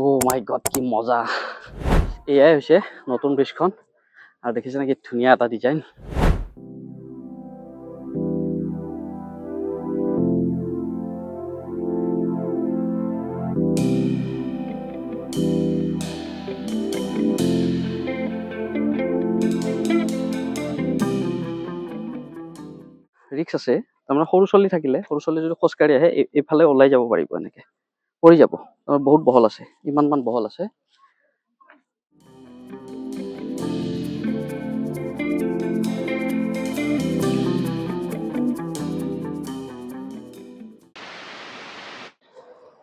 ও মাই god, কি মজা! এয়াই হৈছে নতুন ব্ৰিজখন আৰু দেখিছে নেকি ধুনীয়া এটা ডিজাইন। ৰিক্স আছে, তাৰমানে সৰু ছোৱালী থাকিলে, সৰু ছোৱালী যদি খোজকাঢ়ি আহে এইফালে ওলাই যাব পাৰিব, এনেকে পৰি যাব। বহুত বহল আছে, ইমান বহল আছে।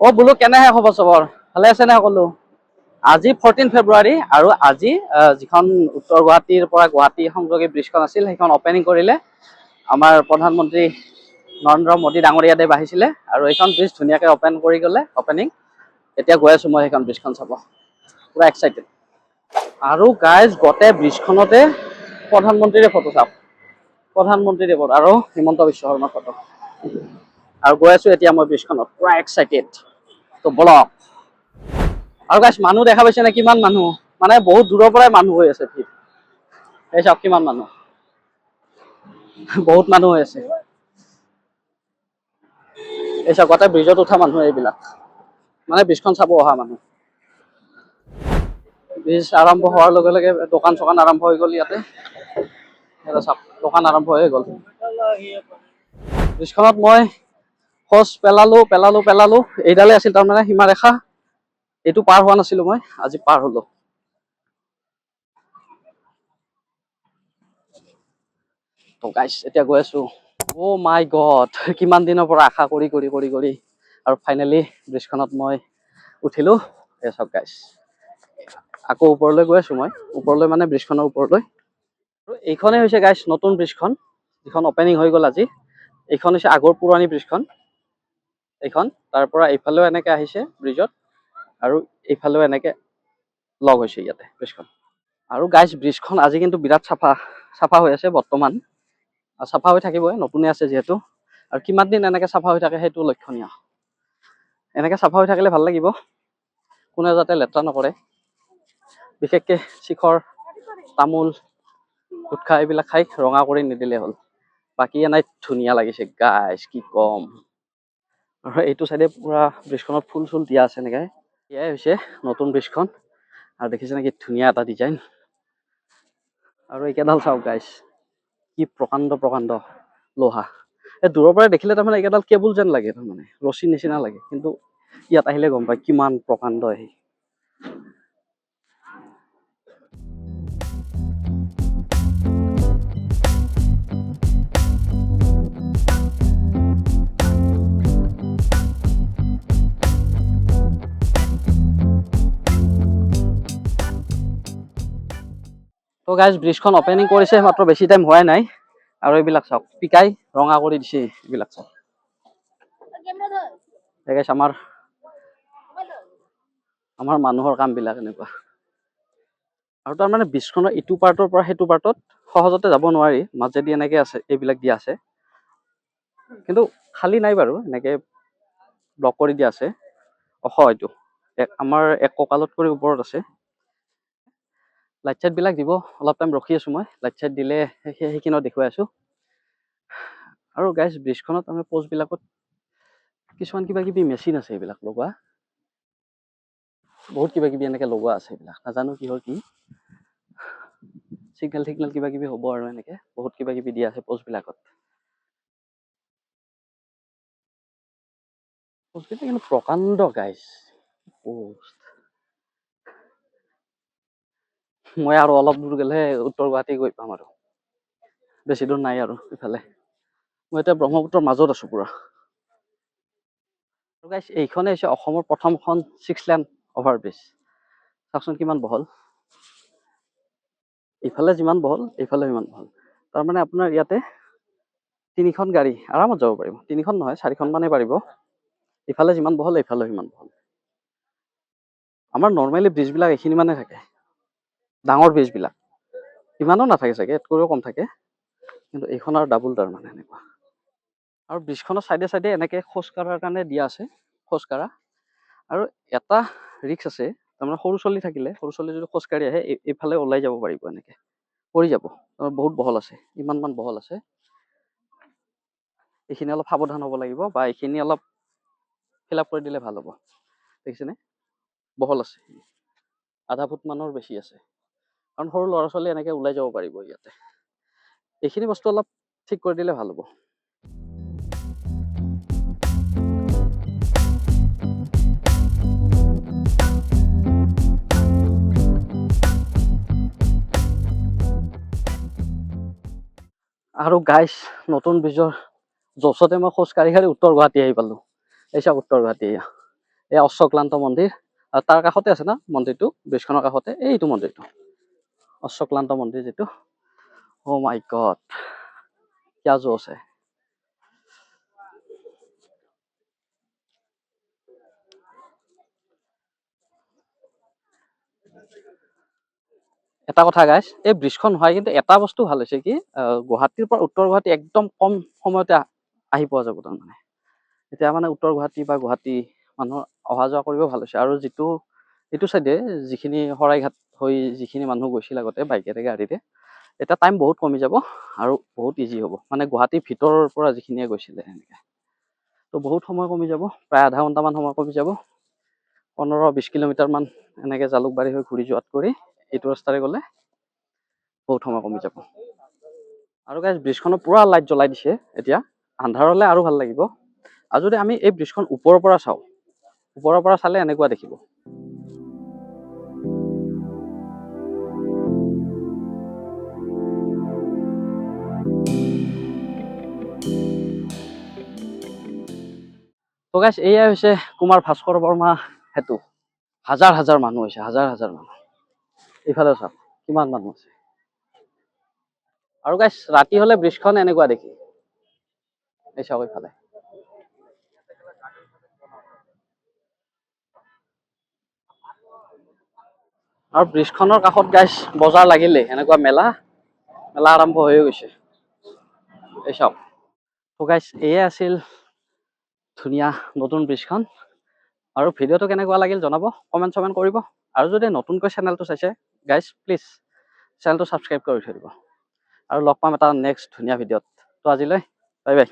অ বোলো, কেনেহে খবৰ চবৰ? ভালে আছে নে সকলো? আজি 14 ফেব্ৰুৱাৰী আৰু আজি যিখন উত্তৰ গুৱাহাটীৰ পৰা গুৱাহাটী সংযোগী ব্ৰিজখন আছিল, সেইখন অপেনিং কৰিলে আমাৰ প্ৰধানমন্ত্ৰী নৰেন্দ্ৰ মোদী ডাঙৰীয়া দেৱ আহিছিলে আৰু এইখন ব্ৰিজ ধুনীয়াকৈ অপেন কৰি গ'লে অপেনিং। এতিয়া গৈ আছো মই সেইখন ব্ৰিজখন চাব, পুৰা এক্সাইটেড। আৰু গাইজ গোটেই ব্ৰিজখনতে প্ৰধানমন্ত্ৰীৰে ফটো চাওক, প্ৰধানমন্ত্ৰী দেৱৰ আৰু হিমন্ত বিশ্ব শৰ্মাৰ ফটো। আৰু গৈ আছো এতিয়া মই ব্ৰিজখনত, পুৰা এক্সাইটেড। তো বলক। আৰু গাইজ মানুহ দেখা পাইছে নে? কিমান মানুহ, মানে বহুত দূৰৰ পৰাই মানুহ হৈ আছে ভিৰ। এই চাওক কিমান মানুহ, বহুত মানুহ হৈ আছে। এই চাওক গোটেই ব্ৰিজত উঠা মানুহ এইবিলাক, মানে ব্ৰিজখন চাব অহা মানুহ। ব্ৰিজ আৰম্ভ হোৱাৰ লগে লগে দোকান চোকান আৰম্ভ হৈ গ'ল ইয়াতে। চাওক দোকান আৰম্ভ হৈ গ'ল। ব্ৰিজখনত মই খোজ পেলালো। এইডালে আছিল তাৰমানে সীমাৰেখা, এইটো পাৰ হোৱা নাছিলো মই, আজি পাৰ হলো। তো গাইছ এতিয়া গৈ আছো। অ মাই গড, কিমান দিনৰ পৰা আশা কৰি আৰু ফাইনেলি ব্ৰিজখনত মই উঠিলো। এই চাওক গাইছ, আকৌ ওপৰলৈ গৈ আছো মই, ওপৰলৈ মানে ব্ৰিজখনৰ ওপৰলৈ। আৰু এইখনেই হৈছে গাইছ নতুন ব্ৰিজখন, যিখন অপেনিং হৈ গ'ল আজি। এইখন হৈছে আগৰ পুৰণি ব্ৰিজখন। এইখন তাৰ পৰা এইফালেও এনেকে আহিছে ব্ৰিজত, আৰু এইফালেও এনেকে লগ হৈছে ইয়াতে ব্ৰিজখন। আৰু গাইছ ব্ৰিজখন আজি কিন্তু বিৰাট চাফা হৈ আছে বৰ্তমান, আৰু চাফা হৈ থাকিবই, নতুনে আছে যিহেতু। আৰু কিমান দিন এনেকে চাফা হৈ থাকে সেইটো লক্ষণীয়। এনেকে চাফা হৈ থাকিলে ভাল লাগিব, কোনে যাতে লেতেৰা নকৰে। বিশেষকে শিখৰ, তামোল, গুটখা এইবিলাক খাই ৰঙা কৰি নিদিলে হ'ল। বাকী এনেই ধুনীয়া লাগিছে গাইছ, কি কম। আৰু এইটো চাইডে পুৰা ব্ৰিজখনত ফুল চুল দিয়া আছে এনেকে। এয়াই হৈছে নতুন ব্ৰিজখন আৰু দেখিছে নেকি ধুনীয়া এটা ডিজাইন। আৰু এইকেইডাল চাওক গাইছ, কি প্ৰকাণ্ড লোহা। এই দূৰৰ পৰাই দেখিলে তাৰমানে এইকেইডাল কেবুল যেন লাগে, তাৰমানে ৰছী নিচিনা লাগে, কিন্তু ইয়াত আহিলে গম পায় কিমান প্ৰকাণ্ড। তো গাইজ ব্ৰিজখন অপেনিং কৰিছে মাত্ৰ, বেছি টাইম হোৱাই নাই। আৰু এইবিলাক চাওক, পিকাই ৰঙা কৰি দিছে এইবিলাক চাওক। আমাৰ মানুহৰ কাম বিলাক এনেকুৱা। আৰু তাৰমানে ব্ৰিজখনৰ ইটো পাৰ্টৰ পৰা সেইটো পাৰ্টত সহজতে যাব নোৱাৰি, মাজেদি এনেকে আছে, এইবিলাক দিয়া আছে। কিন্তু খালী নাই বাৰু, এনেকে ব্লক কৰি দিয়া আছে। এইটো আমাৰ এক কঁকালত কৰি ওপৰত আছে। লাইট চাইট বিলাক দিব, অলপ টাইম ৰখি আছো মই, লাইট চাইট দিলে সেইখিনিও দেখুৱাই আছো। আৰু গাইজ ব্ৰিজখনত আমি পোষ্ট বিলাকত কিছুমান কিবা কিবি মেচিন আছে, এইবিলাক লগোৱা, বহুত কিবা কিবি এনেকে লগোৱা আছে। এইবিলাক নাজানো কিহৰ কি, চিগনেল কিবা কিবি হ'ব আৰু এনেকে বহুত কিবা কিবি দিয়া আছে পোষ্ট বিলাকত। কিন্তু প্ৰকাণ্ড গাইজ পোষ্ট। মই আৰু অলপ দূৰ গ'লে উত্তৰ গুৱাহাটী গৈ পাম, আৰু বেছি দূৰ নাই আৰু ইফালে। মই এতিয়া ব্ৰহ্মপুত্ৰৰ মাজত আছো পুৰা। গাইজ এইখনে হৈছে অসমৰ প্ৰথমখন 6 লেন অভাৰ ব্ৰিজ। চাওকচোন কিমান বহল, ইফালে যিমান বহল এইফালে সিমান বহল। তাৰমানে আপোনাৰ ইয়াতে 3খন গাড়ী আৰামত যাব পাৰিব, 3খন নহয় 4খন মানে পাৰিব। ইফালে যিমান বহল এইফালে সিমান বহল। আমাৰ নৰ্মেলি ব্ৰিজ বিলাক এইখিনি মানে থাকে, ডাঙৰ ব্ৰিজ বিলাক ইমানো নাথাকে চাগে, ইয়াতকৈও কম থাকে, কিন্তু এইখন আৰু ডাবুল তাৰমানে এনেকুৱা। আৰু ব্ৰিজখনৰ চাইডে চাইডে এনেকে খোজ কঢ়াৰ কাৰণে দিয়া আছে, খোজ কঢ়া। আৰু এটা ৰিক্স আছে, তাৰমানে সৰু ছোৱালী থাকিলে, সৰু ছোৱালী যদি খোজকাঢ়ি আহে এইফালে ওলাই যাব পাৰিব, এনেকে পৰি যাব। বহুত বহল আছে, ইমানমান বহল আছে। এইখিনি অলপ সাৱধান হ'ব লাগিব, বা এইখিনি অলপ ফিল আপ কৰি দিলে ভাল হ'ব। দেখিছেনে, বহল আছে, আধা ফুট মানৰ বেছি আছে। কাৰণ সৰু ল'ৰা ছোৱালী এনেকে ওলাই যাব পাৰিব ইয়াতে। এইখিনি বস্তু অলপ ঠিক কৰি দিলে ভাল হ'ব। আৰু গাইছ, নতুন ব্ৰিজৰ জচতে মই খোজ কাঢ়ি কাঢ়ি উত্তৰ গুৱাহাটী আহি পালো। এই চাওক উত্তৰ গুৱাহাটী, এই অশ্বক্লান্ত মন্দিৰ, আৰু তাৰ কাষতে আছে না মন্দিৰটো, ব্ৰিজখনৰ কাষতে এইটো মন্দিৰটো, অশ্বক্লান্ত মন্দিৰ যিটো। অ' মাই গড, কিয়া জোচ है। এটা কথা গাইছ, এই ব্ৰিজখন হয় কিন্তু এটা বস্তু ভাল হৈছে কি, গুৱাহাটীৰ পৰা উত্তৰ গুৱাহাটী একদম কম সময়তে আহি পোৱা যাব। তাৰমানে এতিয়া মানে উত্তৰ গুৱাহাটী বা গুৱাহাটী মানুহৰ অহা যোৱা কৰিব ভাল হৈছে। আৰু এইটো চাইডে যিখিনি শৰাইঘাট হৈ যিখিনি মানুহ গৈছিল আগতে বাইকেৰে গাড়ীৰে, এতিয়া টাইম বহুত কমি যাব আৰু বহুত ইজি হ'ব। মানে গুৱাহাটীৰ ভিতৰৰ পৰা যিখিনিয়ে গৈছিলে এনেকে, তো বহুত সময় কমি যাব, প্ৰায় আধা ঘণ্টামান সময় কমি যাব। 15-20 কিলোমিটাৰ মান এনেকে জালুকবাৰী হৈ ঘূৰি যোৱাত কৰি এইটো ৰাস্তাৰে গ'লে বহুত সময় কমি যাব। আৰু গাইজ, ব্ৰিজখনৰ পুৰা লাইট জ্বলাই দিছে এতিয়া, আন্ধাৰ হ'লে আৰু ভাল লাগিব। আৰু যদি আমি এই ব্ৰিজখন ওপৰৰ পৰা চাওঁ, ওপৰৰ পৰা চালে এনেকুৱা দেখিব। তো গাইজ, এয়াই হৈছে কুমাৰ ভাস্কৰ বৰ্মা সেতু। হাজাৰ হাজাৰ মানুহ হৈছে, হাজাৰ হাজাৰ মানুহ। এইফালে চাওক কিমান মানুহ আছে। আৰু গাইজ, ৰাতি হলে ব্ৰিজখন এনেকুৱা দেখি, এই চাওক এইফালে। আৰু ব্ৰিজখনৰ কাষত গাইজ বজাৰ লাগিলে, এনেকুৱা মেলা আৰম্ভ হৈ গৈছে, এই চাওক। তো গাইজ, এয়ে আছিল ধুনীয়া নতুন ব্ৰিজখন। আৰু ভিডিঅ'টো কেনেকুৱা লাগিল জনাব, কমেণ্ট কৰিব। আৰু যদি নতুনকৈ চেনেলটো চাইছে গাইজ, প্লিজ চেনেলটো ছাবস্ক্ৰাইব কৰি থৈ দিব। আৰু লগ পাম এটা নেক্সট ধুনীয়া ভিডিঅ'ত। তো আজিলৈ বাই বাই।